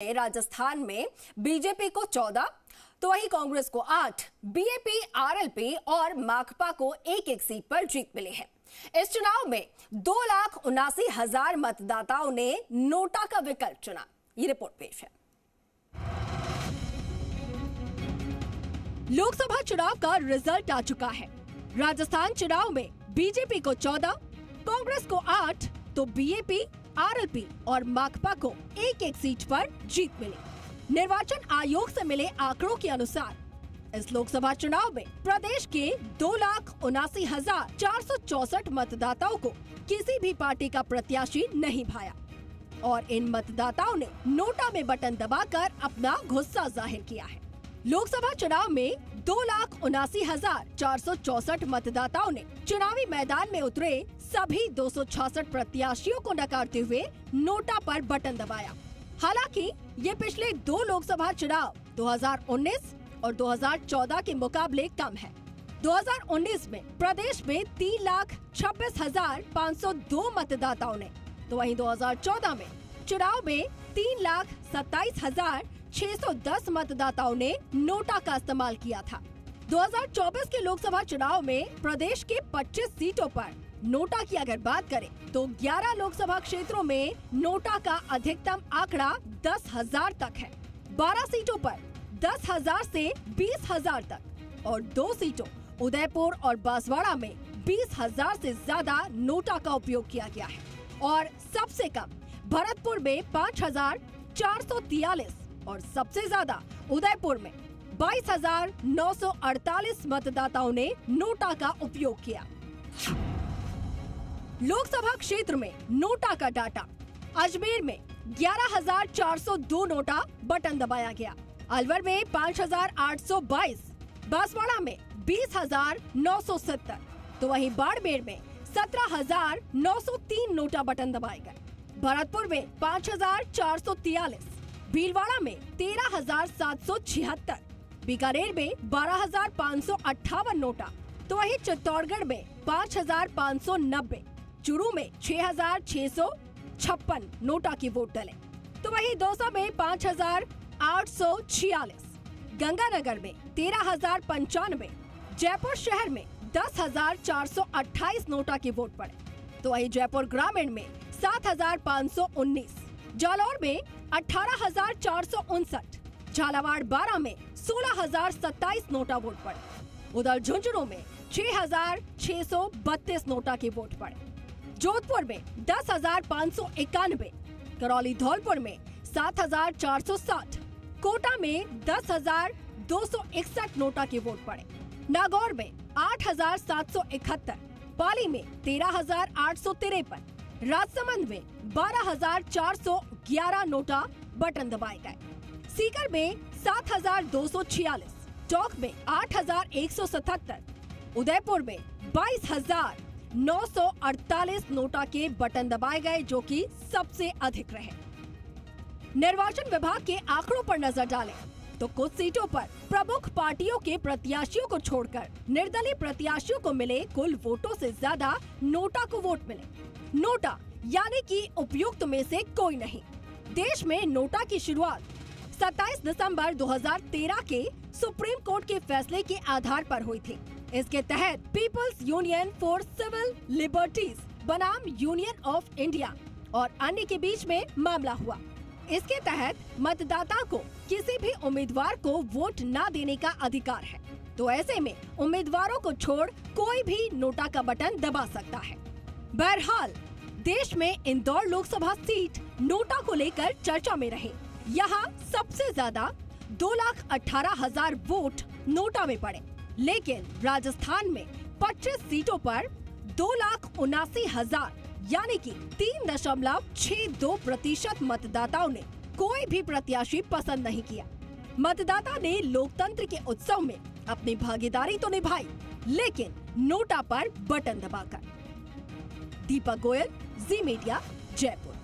राजस्थान में बीजेपी को 14 तो वहीं कांग्रेस को 8, बीएपी, आरएलपी और माकपा को एक सीट पर जीत मिली है। इस चुनाव में 2,79,000 मतदाताओं ने नोटा का विकल्प चुना। ये रिपोर्ट पेश है। लोकसभा चुनाव का रिजल्ट आ चुका है। राजस्थान चुनाव में बीजेपी को 14, कांग्रेस को 8 तो बीएपी, आरएलपी और माकपा को एक सीट पर जीत मिली। निर्वाचन आयोग से मिले आंकड़ों के अनुसार इस लोकसभा चुनाव में प्रदेश के 2,79,464 मतदाताओं को किसी भी पार्टी का प्रत्याशी नहीं भाया और इन मतदाताओं ने नोटा में बटन दबाकर अपना गुस्सा जाहिर किया है। लोकसभा चुनाव में 2,79,464 मतदाताओं ने चुनावी मैदान में उतरे सभी 266 प्रत्याशियों को नकारते हुए नोटा पर बटन दबाया। हालांकि ये पिछले 2 लोकसभा चुनाव 2019 और 2014 के मुकाबले कम है। 2019 में प्रदेश में 3,26,502 मतदाताओं ने तो वहीं 2014 में चुनाव में 3,27,610 मतदाताओं ने नोटा का इस्तेमाल किया था। 2024 के लोकसभा चुनाव में प्रदेश के 25 सीटों पर नोटा की अगर बात करें तो 11 लोकसभा क्षेत्रों में नोटा का अधिकतम आंकड़ा 10,000 तक है। 12 सीटों पर 10,000 से 20,000 तक और 2 सीटों उदयपुर और बांसवाड़ा में 20,000 से ज्यादा नोटा का उपयोग किया गया है और सबसे कम भरतपुर में 5,443 और सबसे ज्यादा उदयपुर में 22,948 मतदाताओं ने नोटा का उपयोग किया। लोकसभा क्षेत्र में नोटा का डाटा। अजमेर में 11,402 नोटा बटन दबाया गया। अलवर में 5,822, बांसवाड़ा में 20,970 तो वहीं बाड़मेर में 17,903 नोटा बटन दबाए गए। भरतपुर में 5,443, भीलवाड़ा में 13,776, बीकानेर में 12,558 नोटा तो वहीं चित्तौड़गढ़ में 5,590, चूरू में 6,656 नोटा की वोट डले तो वहीं दौसा में 5,846, गंगानगर में 13,095, जयपुर शहर में 10,428 नोटा की वोट पड़े तो वहीं जयपुर ग्रामीण में 7,519, जालौर में 18,459, झालावाड़ 12 में 16,027 नोटा वोट पड़े। उधर झुंझुनू में 6,632 नोटा की वोट पड़े। जोधपुर में 10,591, करौली धौलपुर में 7,460, कोटा में 10,261 नोटा की वोट पड़े। नागौर में 8,771, पाली में 13,853, राजसमंद में 12,411 नोटा बटन दबाए गए। सीकर में 7,246, टोंक में 8,177, उदयपुर में 22,948 नोटा के बटन दबाए गए जो कि सबसे अधिक रहे। निर्वाचन विभाग के आंकड़ों पर नजर डालें तो कुछ सीटों पर प्रमुख पार्टियों के प्रत्याशियों को छोड़कर निर्दलीय प्रत्याशियों को मिले कुल वोटों से ज्यादा नोटा को वोट मिले। नोटा यानी कि उपयुक्त में से कोई नहीं। देश में नोटा की शुरुआत 27 दिसंबर 2013 के सुप्रीम कोर्ट के फैसले के आधार पर हुई थी। इसके तहत People's Union for Civil Liberties बनाम यूनियन ऑफ इंडिया और अन्य के बीच में मामला हुआ। इसके तहत मतदाता को किसी भी उम्मीदवार को वोट न देने का अधिकार है तो ऐसे में उम्मीदवारों को छोड़ कोई भी नोटा का बटन दबा सकता है। बहरहाल देश में इंदौर लोकसभा सीट नोटा को लेकर चर्चा में रही। यहाँ सबसे ज्यादा 2,18,000 वोट नोटा में पड़े, लेकिन राजस्थान में 25 सीटों पर 2,79,000 यानी कि 3.62% मतदाताओं ने कोई भी प्रत्याशी पसंद नहीं किया। मतदाता ने लोकतंत्र के उत्सव में अपनी भागीदारी तो निभाई, लेकिन नोटा पर बटन दबाकर। दीपक गोयल, जी मीडिया, जयपुर।